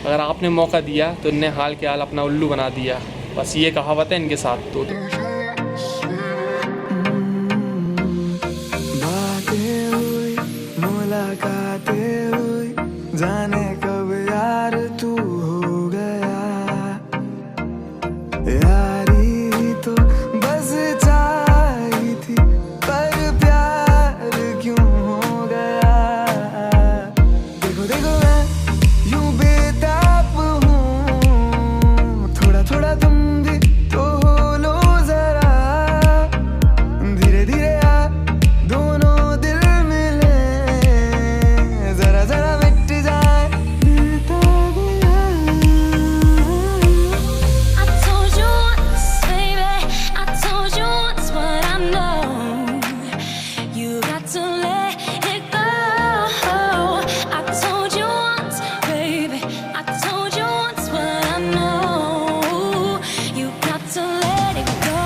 अगर आपने मौका दिया तो इनने हाल के हाल अपना उल्लू बना दिया। बस ये कहावत है इनके साथ। तो बातें हुई, मुलाकातें हुई, जाने कब यार तू हो गया। यारी तो बस चाही थी, पर प्यार क्यों हो गया। देखो देखो मैं यूं बेताब हूँ, थोड़ा थोड़ा तुम भी तो हो लो जरा। धीरे धीरे आ दोनों दिल मिले, जरा जरा मिट जाए बेताबियाँ। I told you once, baby, I told you once, but I know you got to let it go. I told you once, baby, I told you once, but I know you got to let it go.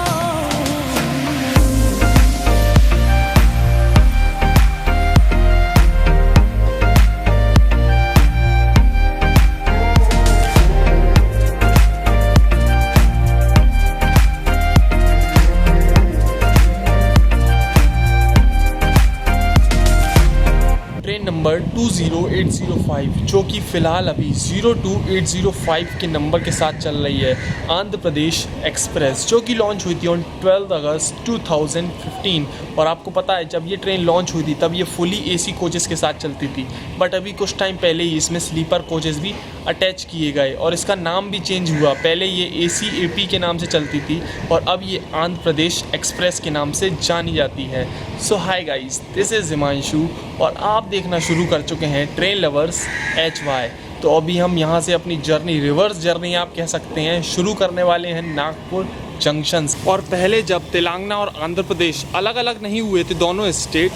Train number 20805 जो कि फ़िलहाल अभी 02805 के number के साथ चल रही है, आंध्र प्रदेश एक्सप्रेस, जो कि लॉन्च हुई थी ऑन 12 अगस्त 2015। और आपको पता है जब ये ट्रेन लॉन्च हुई थी तब ये फुली एसी कोचेस के साथ चलती थी, बट अभी कुछ टाइम पहले ही इसमें स्लीपर कोचेस भी अटैच किए गए और इसका नाम भी चेंज हुआ। पहले ये AC/AP के नाम से चलती थी और अब ये आंध्र प्रदेश एक्सप्रेस के नाम से जानी जाती है। So hi guys, this is Himanshu और आप देखना शुरू कर चुके हैं ट्रेन लवर्स HY। तो अभी हम यहाँ से अपनी जर्नी, रिवर्स जर्नी आप कह सकते हैं, शुरू करने वाले हैं नागपुर जंक्शन से। और पहले जब तेलंगाना और आंध्र प्रदेश अलग अलग नहीं हुए थे दोनों स्टेट,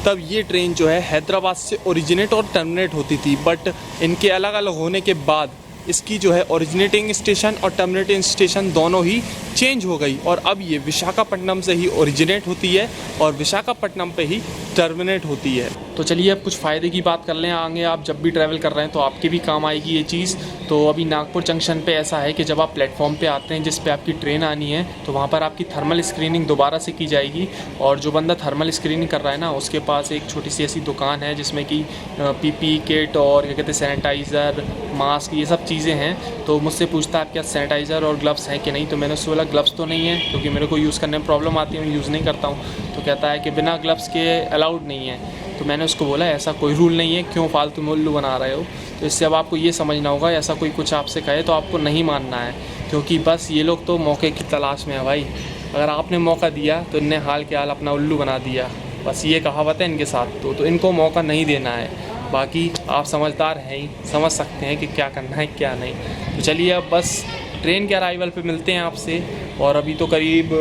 तब ये ट्रेन जो है हैदराबाद से ओरिजिनेट और टर्मिनेट होती थी। बट इनके अलग अलग होने के बाद इसकी जो है ओरिजिनेटिंग स्टेशन और टर्मिनेटिंग स्टेशन दोनों ही चेंज हो गई और अब ये विशाखापट्टनम से ही ओरिजिनेट होती है और विशाखापट्टनम पे ही टर्मिनेट होती है। तो चलिए अब कुछ फ़ायदे की बात कर लें। आगे आप जब भी ट्रैवल कर रहे हैं तो आपके भी काम आएगी ये चीज़। तो अभी नागपुर जंक्शन पे ऐसा है कि जब आप प्लेटफॉर्म पे आते हैं जिस पे आपकी ट्रेन आनी है, तो वहाँ पर आपकी थर्मल स्क्रीनिंग दोबारा से की जाएगी। और जो बंदा थर्मल स्क्रीनिंग कर रहा है ना, उसके पास एक छोटी सी ऐसी दुकान है जिसमें कि PP किट और क्या कहते हैं सैनिटाइज़र, मास्क, ये सब चीज़ें हैं। तो मुझसे पूछता है आपके पास सैनिटाइज़र और ग्लव्स हैं कि नहीं, तो मैंने उससे बोला ग्लव्स तो नहीं है क्योंकि मेरे को यूज़ करने में प्रॉब्लम आती है, मैं यूज़ नहीं करता हूँ। तो कहता है कि बिना ग्लव्स के अलाउड नहीं है। तो मैंने उसको बोला ऐसा कोई रूल नहीं है, क्यों फालतू में उल्लू बना रहे हो। तो इससे अब आपको ये समझना होगा, ऐसा कोई कुछ आपसे कहे तो आपको नहीं मानना है, क्योंकि बस ये लोग तो मौके की तलाश में है भाई। अगर आपने मौका दिया तो इनने हाल के हाल अपना उल्लू बना दिया। बस ये कहावत है इनके साथ। तो इनको मौका नहीं देना है। बाकी आप समझदार हैं ही, समझ सकते हैं कि क्या करना है क्या नहीं। तो चलिए अब बस ट्रेन के अराइवल पे मिलते हैं आपसे। और अभी तो करीब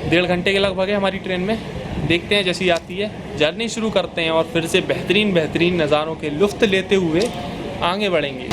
1.5 घंटे के लगभग है हमारी ट्रेन में। देखते हैं जैसी आती है, जर्नी शुरू करते हैं और फिर से बेहतरीन नज़ारों के लुत्फ़ लेते हुए आगे बढ़ेंगे।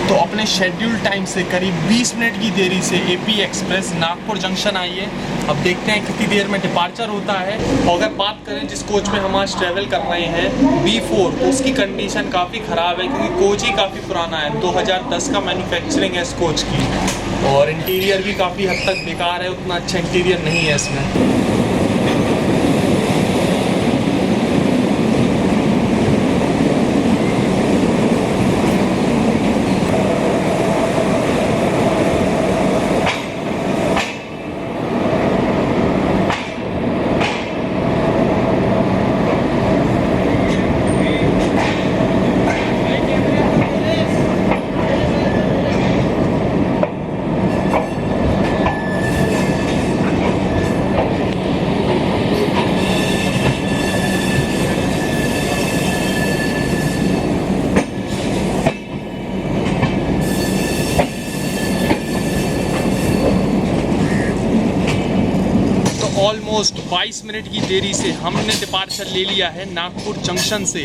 तो अपने शेड्यूल टाइम से करीब 20 मिनट की देरी से AP एक्सप्रेस नागपुर जंक्शन आई है। अब देखते हैं कितनी देर में डिपार्चर होता है। और अगर बात करें जिस कोच में हम आज ट्रैवल कर रहे हैं B4, तो उसकी कंडीशन काफ़ी ख़राब है क्योंकि कोच ही काफ़ी पुराना है। 2010 का मैन्युफैक्चरिंग है इस कोच की और इंटीरियर भी काफ़ी हद तक बेकार है, उतना अच्छा इंटीरियर नहीं है इसमें। 22 मिनट की देरी से हमने डिपार्चर ले लिया है नागपुर जंक्शन से।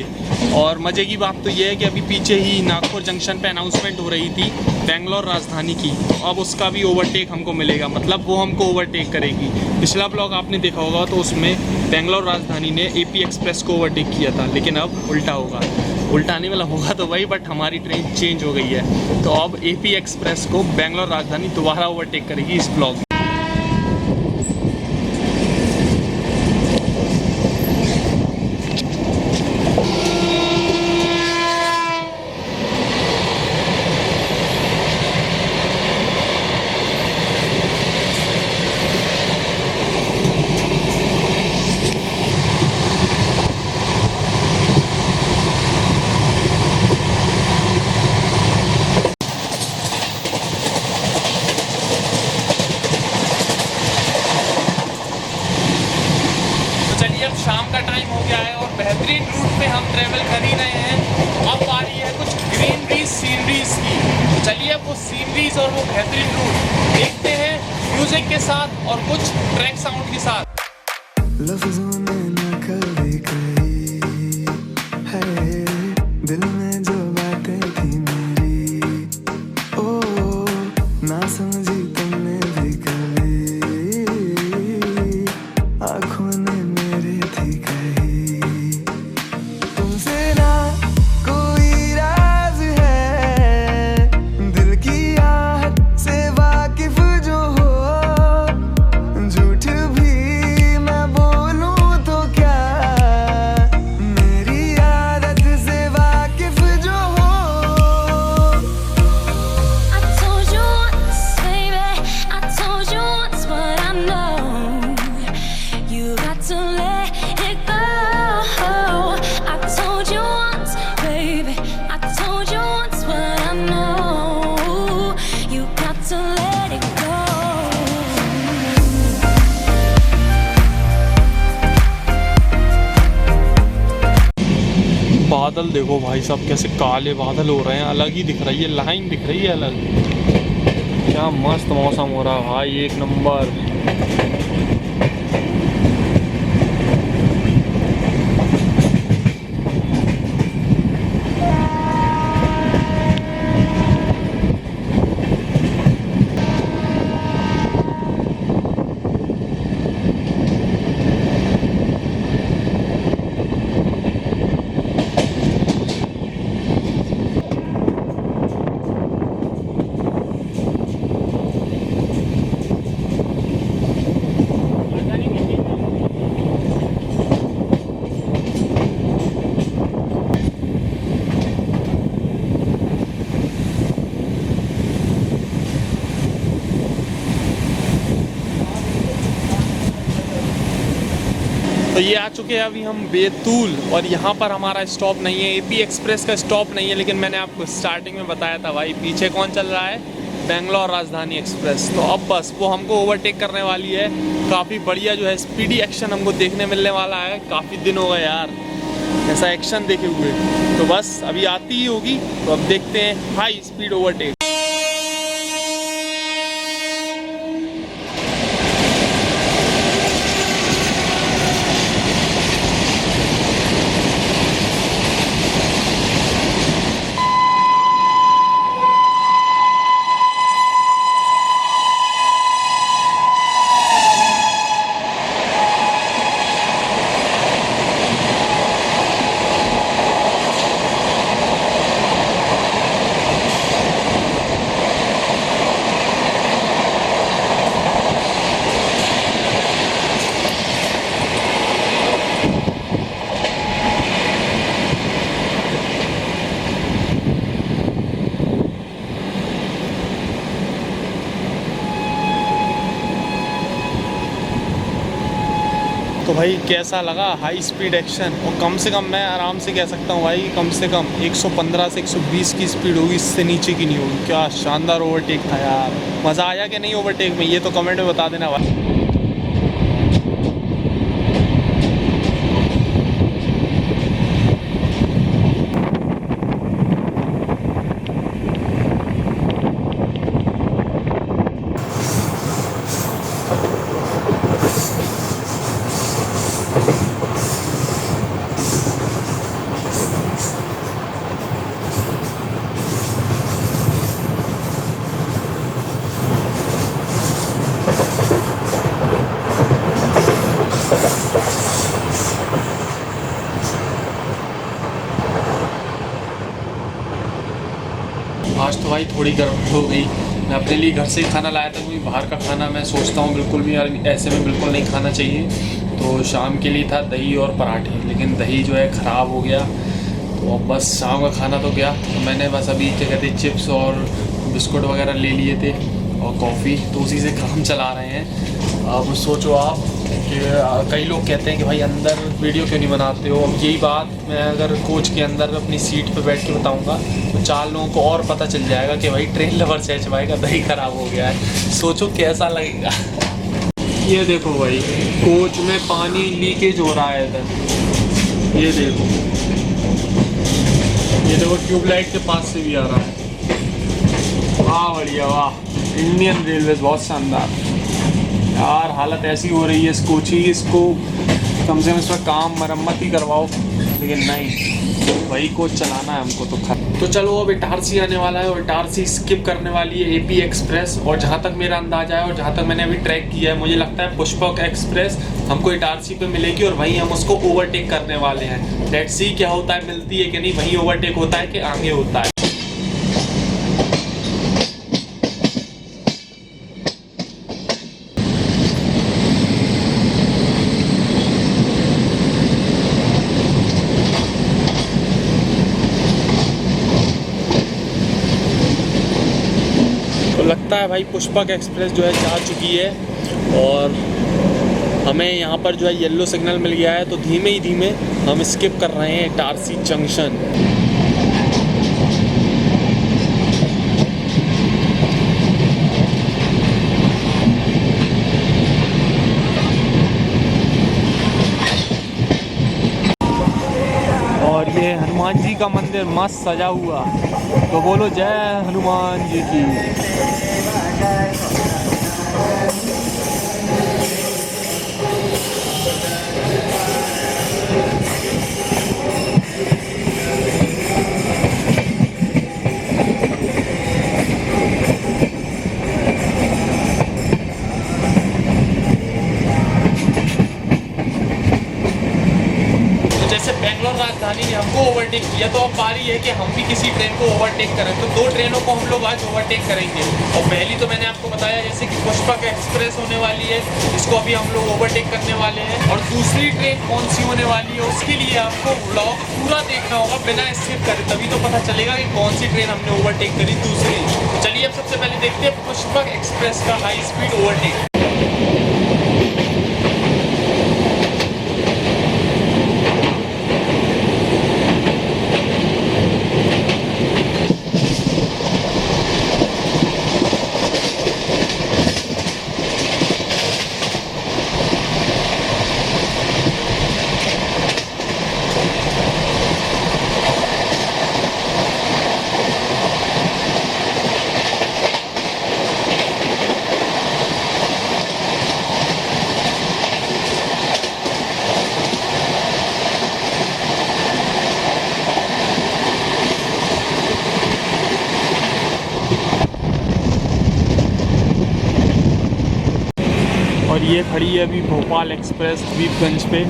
और मज़े की बात तो ये है कि अभी पीछे ही नागपुर जंक्शन पे अनाउंसमेंट हो रही थी बेंगलोर राजधानी की, तो अब उसका भी ओवरटेक हमको मिलेगा, मतलब वो हमको ओवरटेक करेगी। पिछला ब्लॉग आपने देखा होगा तो उसमें बेंगलोर राजधानी ने AP एक्सप्रेस को ओवरटेक किया था, लेकिन अब उल्टा होगा। उल्टा नहीं मतलब होगा तो वही, बट हमारी ट्रेन चेंज हो गई है, तो अब AP एक्सप्रेस को बेंगलोर राजधानी दोबारा ओवरटेक करेगी इस ब्लॉग में। अब शाम का टाइम हो गया है और बेहतरीन रूट पे हम ट्रेवल कर ही रहे हैं। अब आ रही है कुछ ग्रीनरीज सीनरीज की, तो चलिए अब वो सीनरीज और वो बेहतरीन रूट देखते हैं म्यूजिक के साथ और कुछ ट्रैक साउंड के साथ। लफ्जों ने न कभी कही है दिल में जो बातें थी मेरी, ओ ना समझी तुमने भी कभी, आँखों ने मेरे थी कही। तुमसे ना कोई राज है, दिल की आहट से वाकिफ जो हो, झूठ भी मैं बोलूं तो क्या, मेरी आदत से वाकिफ जो हो। I told you once, baby, I told you once, but I know you got to let it go. I told you once, baby, I told you once, but I know you got to let it go. बादल देखो भाई साहब कैसे काले बादल हो रहे हैं, अलग ही दिख रही है, लाइन दिख रही है अलग। क्या मस्त मौसम हो रहा है भाई, एक नंबर। तो ये आ चुके हैं अभी हम बैतूल, और यहाँ पर हमारा स्टॉप नहीं है, AP एक्सप्रेस का स्टॉप नहीं है, लेकिन मैंने आपको स्टार्टिंग में बताया था भाई पीछे कौन चल रहा है, बेंगलोर राजधानी एक्सप्रेस। तो अब बस वो हमको ओवरटेक करने वाली है। काफ़ी बढ़िया जो है स्पीडी एक्शन हमको देखने मिलने वाला है, काफ़ी दिन हो गए यार ऐसा एक्शन देखे हुए, तो बस अभी आती ही होगी। तो अब देखते हैं हाई स्पीड ओवरटेक। तो भाई कैसा लगा हाई स्पीड एक्शन, और कम से कम मैं आराम से कह सकता हूँ भाई कम से कम 115 से 120 की स्पीड होगी, इससे नीचे की नहीं होगी। क्या शानदार ओवरटेक था यार, मज़ा आया कि नहीं ओवरटेक में, ये तो कमेंट में बता देना भाई। आज तो भाई थोड़ी गड़बड़ हो गई। मैं अपने लिए घर से ही खाना लाया था क्योंकि बाहर का खाना मैं सोचता हूँ बिल्कुल भी यार ऐसे में बिल्कुल नहीं खाना चाहिए। तो शाम के लिए था दही और पराठे, लेकिन दही जो है ख़राब हो गया। तो अब बस शाम का खाना तो गया, तो मैंने बस अभी क्या कहते हैं चिप्स और बिस्कुट वगैरह ले लिए थे और कॉफ़ी, तो उसी से काम चला रहे हैं। अब सोचो आप कि कई लोग कहते हैं कि भाई अंदर वीडियो क्यों नहीं बनाते हो। अब यही बात मैं अगर कोच के अंदर अपनी सीट पे बैठ के बताऊंगा तो 4 लोगों को और पता चल जाएगा कि भाई ट्रेन लवर सहज भाई का दही ख़राब हो गया है। सोचो कैसा लगेगा। ये देखो भाई कोच में पानी लीकेज हो रहा है इधर, ये देखो ट्यूबलाइट के पास से भी आ रहा है। वाह बढ़िया, वाह इंडियन रेलवेज बहुत शानदार यार। हालत ऐसी हो रही है इस कोच की, इसको कम से कम इसका काम मरम्मत ही करवाओ, लेकिन नहीं, वही कोच चलाना है हमको तो चलो अब इटारसी आने वाला है और इटारसी स्किप करने वाली है एपी एक्सप्रेस। और जहाँ तक मेरा अंदाजा है और जहाँ तक मैंने अभी ट्रैक किया है, मुझे लगता है पुष्पक एक्सप्रेस हमको इटारसी पे मिलेगी और वहीं हम उसको ओवरटेक करने वाले हैं। लेट्स सी क्या होता है, मिलती है कि नहीं, वहीं ओवरटेक होता है कि आगे होता है। लगता है भाई पुष्पक एक्सप्रेस जो है जा चुकी है और हमें यहाँ पर जो है येलो सिग्नल मिल गया है, तो धीमे ही धीमे हम स्किप कर रहे हैं इटारसी जंक्शन। और ये हनुमान जी का मंदिर मस्त सजा हुआ, तो बोलो जय हनुमान जी की। बेंगलोर राजधानी ने हमको ओवरटेक किया, तो अब बारी है कि हम भी किसी ट्रेन को ओवरटेक करें। तो 2 ट्रेनों को हम लोग आज ओवरटेक करेंगे। और पहली तो मैंने आपको बताया जैसे कि पुष्पक एक्सप्रेस होने वाली है, इसको अभी हम लोग ओवरटेक करने वाले हैं। और दूसरी ट्रेन कौन सी होने वाली है उसके लिए आपको व्लॉग पूरा देखना होगा बिना स्किप करे, तभी तो पता चलेगा कि कौन सी ट्रेन हमने ओवरटेक करी दूसरी। तो चलिए अब सबसे पहले देखते हैं पुष्पक एक्सप्रेस का हाई स्पीड ओवरटेक। और ये खड़ी है अभी भोपाल एक्सप्रेस हबीबगंज पे।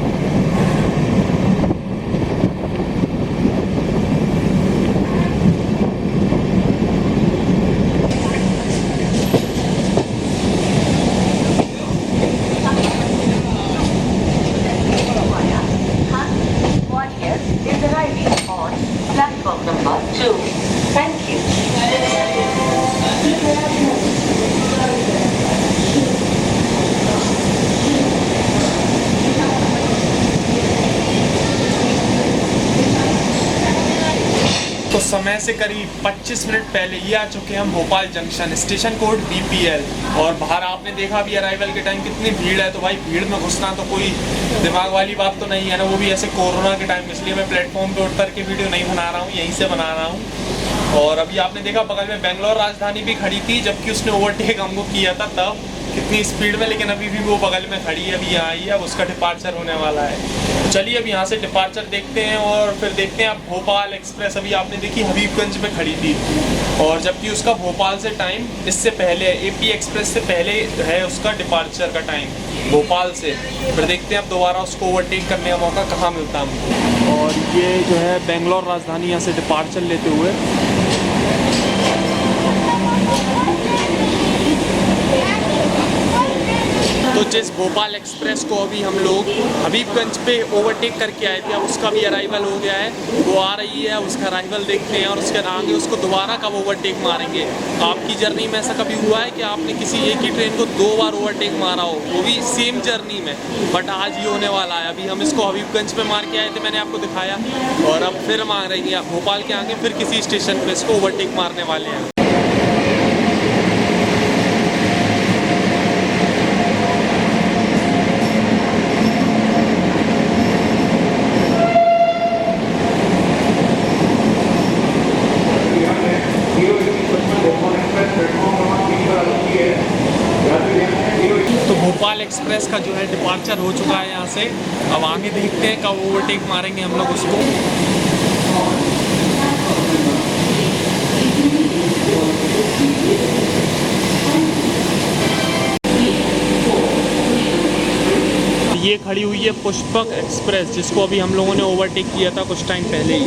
तो समय से करीब 25 मिनट पहले ये आ चुके हैं हम Bhopal junction, station code BPL। और बाहर आपने देखा अभी अराइवल के टाइम कितनी भीड़ है, तो भाई भीड़ में घुसना तो कोई दिमाग वाली बात तो नहीं है ना, वो भी ऐसे कोरोना के टाइम। इसलिए मैं प्लेटफॉर्म पे उतर के वीडियो नहीं बना रहा हूँ, यहीं से बना रहा हूँ। और अभी आपने देखा बगल में बेंगलोर राजधानी भी खड़ी थी, जबकि उसने ओवरटेक हमको किया था तब कितनी स्पीड में, लेकिन अभी भी वो बगल में खड़ी है, अभी यहाँ आई है, अब उसका डिपार्चर होने वाला है। तो चलिए अब यहाँ से डिपार्चर देखते हैं और फिर देखते हैं। अब भोपाल एक्सप्रेस अभी आपने देखी हबीबगंज में खड़ी थी, और जबकि उसका भोपाल से टाइम इससे पहले है, AP एक्सप्रेस से पहले है उसका डिपार्चर का टाइम। भोपाल से। फिर देखते हैं अब दोबारा उसको ओवरटेक करने का मौका कहाँ मिलता है हमको। और ये जो है बेंगलोर राजधानी यहाँ से डिपार्चर लेते हुए तो जिस भोपाल एक्सप्रेस को अभी हम लोग हबीबगंज पे ओवरटेक करके आए थे, अब उसका भी अराइवल हो गया है, वो आ रही है, उसका अराइवल देखते हैं और उसके आगे उसको दोबारा कब ओवरटेक मारेंगे। आपकी जर्नी में ऐसा कभी हुआ है कि आपने किसी एक ही ट्रेन को 2 बार ओवरटेक मारा हो, वो भी सेम जर्नी में? बट आज ये होने वाला है। अभी हम इसको हबीबगंज पे मार के आए थे, मैंने आपको दिखाया, और अब फिर मारेंगे भोपाल के आगे, फिर किसी स्टेशन पे इसको ओवरटेक मारने वाले हैं। तो भोपाल एक्सप्रेस का जो है डिपार्चर हो चुका है यहाँ से। अब आगे देखते हैं कब ओवरटेक मारेंगे हम लोग उसको। ये खड़ी हुई है पुष्पक एक्सप्रेस, जिसको अभी हम लोगों ने ओवरटेक किया था कुछ टाइम पहले ही।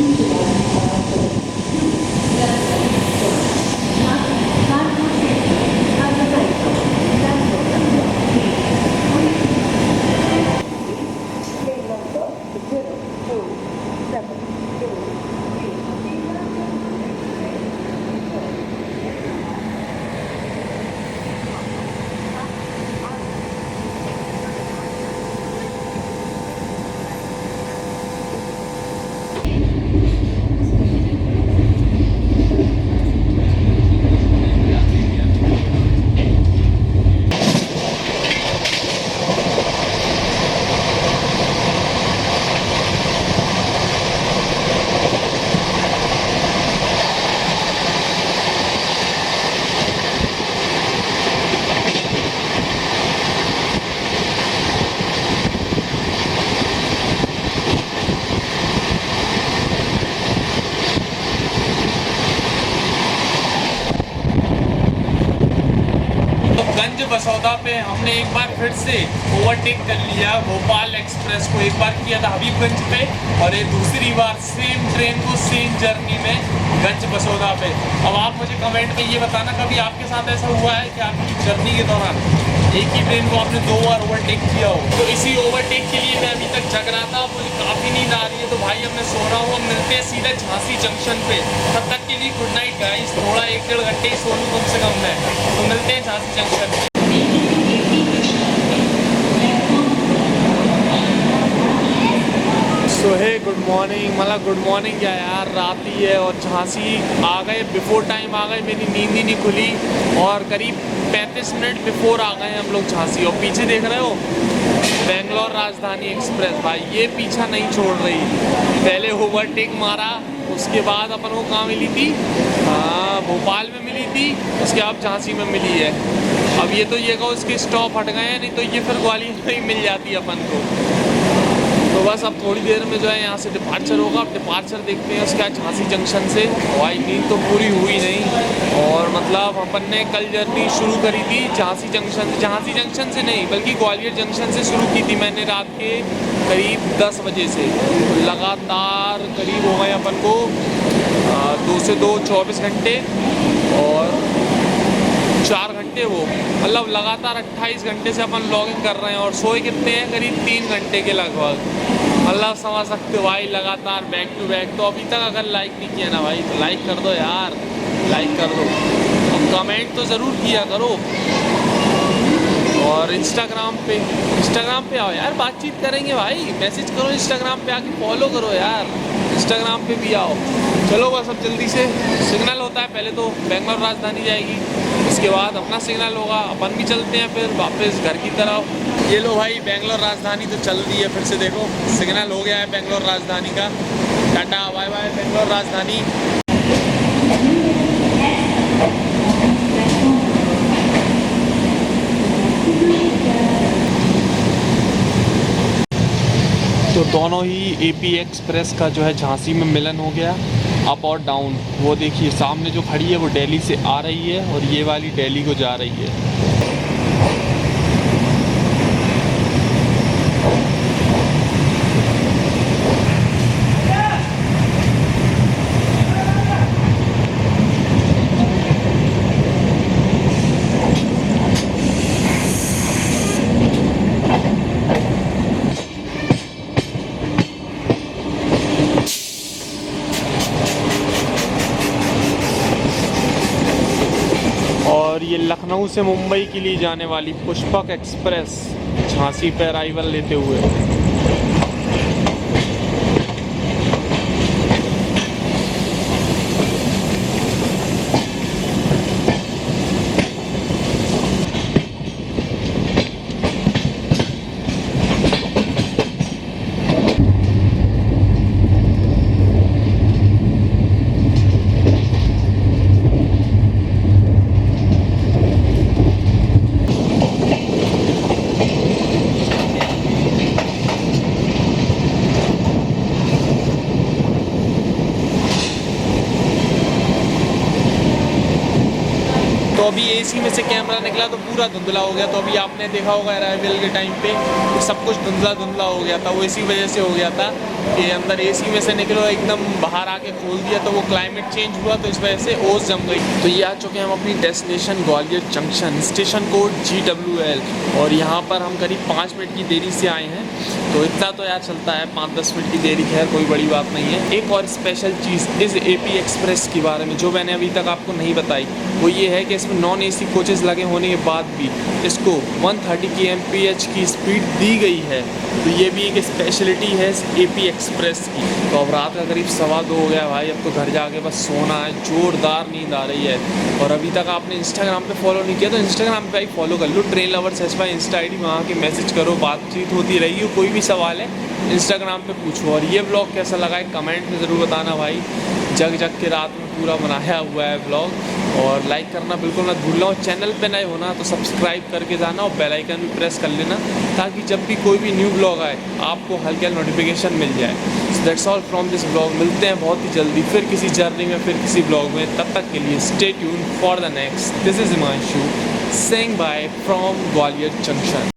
बसौदा पे हमने एक बार फिर से ओवरटेक कर लिया भोपाल एक्सप्रेस को। एक बार किया था हबीबगंज पे, और ये दूसरी बार सेम ट्रेन को सेम जर्नी में गंज बसौदा पे। अब आप मुझे कमेंट में ये बताना, कभी आपके साथ ऐसा हुआ है कि आपकी जर्नी के दौरान एक ही ट्रेन को आपने 2 बार ओवरटेक किया हो? तो इसी ओवरटेक के लिए मैं अभी तक जग रहा था, मुझे काफ़ी नींद आ रही है, तो भाई अब मैं सो रहा हूँ। अब मिलते हैं सीधे झांसी जंक्शन पे। तब तक के लिए गुड नाइट गाइस। थोड़ा 1-1.5 घंटे ही सो लूँ कम से कम मैं, तो मिलते हैं झांसी जंक्शन पे। सो हे गुड मॉर्निंग, मतलब गुड मॉर्निंग क्या यार, रात ही है और झांसी आ गए, बिफोर टाइम आ गए। मेरी नींद ही नहीं खुली और करीब 35 मिनट बिफोर आ गए हम लोग झांसी। और पीछे देख रहे हो बेंगलोर राजधानी एक्सप्रेस, भाई ये पीछा नहीं छोड़ रही। पहले ओवरटेक मारा, उसके बाद अपन को कहाँ मिली थी? हाँ, भोपाल में मिली थी, उसके बाद झांसी में मिली है। अब ये तो ये कहो इसके स्टॉप हट गए हैं, नहीं तो ये फिर ग्वालियर में ही मिल जाती अपन को। तो बस अब थोड़ी देर में जो है यहाँ से डिपार्चर होगा। अब डिपार्चर देखते हैं उसके बाद झांसी जंक्शन से। भाई नींद तो पूरी हुई नहीं, और मतलब अपन ने कल जर्नी शुरू करी थी झांसी जंक्शन से नहीं बल्कि ग्वालियर जंक्शन से शुरू की थी मैंने रात के करीब 10 बजे से। लगातार करीब हो गए अपन को 2 से 2 24 घंटे और 4 घंटे, वो मतलब लगातार 28 घंटे से अपन लॉगिंग कर रहे हैं। और सोए कितने हैं? करीब 3 घंटे के लगभग, मतलब समझ सकते हो भाई, लगातार बैक टू बैक। तो अभी तक अगर लाइक नहीं किया ना भाई, तो लाइक कर दो यार, लाइक कर दो, और कमेंट तो ज़रूर किया करो। और इंस्टाग्राम पे आओ यार, बातचीत करेंगे भाई, मैसेज करो इंस्टाग्राम पे आके, फॉलो करो यार, इंस्टाग्राम पे भी आओ। चलो बस अब जल्दी से सिग्नल होता है, पहले तो बेंगलोर राजधानी जाएगी, उसके बाद अपना सिग्नल होगा, अपन भी चलते हैं फिर वापस घर की तरफ। ये लो भाई बेंगलोर राजधानी तो चल रही है फिर से, देखो सिग्नल हो गया है बेंगलोर राजधानी का। टाटा बाय बाय बेंगलोर राजधानी। तो दोनों ही एपी एक्सप्रेस का जो है झांसी में मिलन हो गया, अप और डाउन। वो देखिए सामने जो खड़ी है वो दिल्ली से आ रही है और ये वाली दिल्ली को जा रही है। लखनऊ से मुंबई के लिए जाने वाली पुष्पक एक्सप्रेस झांसी पे अराइवल लेते हुए। तो अभी एसी में से कैमरा निकला तो पूरा धुंधला हो गया। तो अभी आपने देखा होगा अराइवल के टाइम पे सब कुछ धुंधला धुंधला हो गया था। वो इसी वजह से हो गया था कि अंदर एसी में से निकलो एकदम बाहर आके खोल दिया तो वो क्लाइमेट चेंज हुआ तो इस वजह से ओस जम गई। तो ये आ चुके हैं हम अपनी destination Gwalior junction, station code GWL। और यहाँ पर हम करीब 5 मिनट की देरी से आए हैं। तो इतना तो यार चलता है, 5-10 मिनट की देरी, खैर कोई बड़ी बात नहीं है। एक और स्पेशल चीज़ इस AP एक्सप्रेस के बारे में जो मैंने अभी तक आपको नहीं बताई वो ये है कि इसमें नॉन AC कोचेज़ लगे होने के बाद भी इसको 130 kmph की स्पीड दी गई है। तो ये भी एक स्पेशलिटी है इस AP एक्सप्रेस की। तो अब रात का करीब 2:15 हो गया भाई, अब तो घर जाके बस सोना है, जोरदार नींद आ रही है। और अभी तक आपने इंस्टाग्राम पे फॉलो नहीं किया तो इंस्टाग्राम पे भाई फॉलो कर लो, train lovers SY insta ID, वहाँ के मैसेज करो, बातचीत होती रहेगी। कोई भी सवाल है इंस्टाग्राम पे पूछो। और ये ब्लॉग कैसा लगा है कमेंट में ज़रूर बताना भाई। जग के रात में पूरा बनाया हुआ है ब्लॉग। और लाइक करना बिल्कुल मत भूलना। और चैनल पे नए होना तो सब्सक्राइब करके जाना और बेल आइकन भी प्रेस कर लेना ताकि जब भी कोई भी न्यू ब्लॉग आए आपको हल्के नोटिफिकेशन मिल जाए। So that's all from this blog. मिलते हैं बहुत ही जल्दी फिर किसी जर्नी में, फिर किसी ब्लॉग में। तब तक के लिए stay tune for the next. This is Himanshu saying bye from Gwalior junction.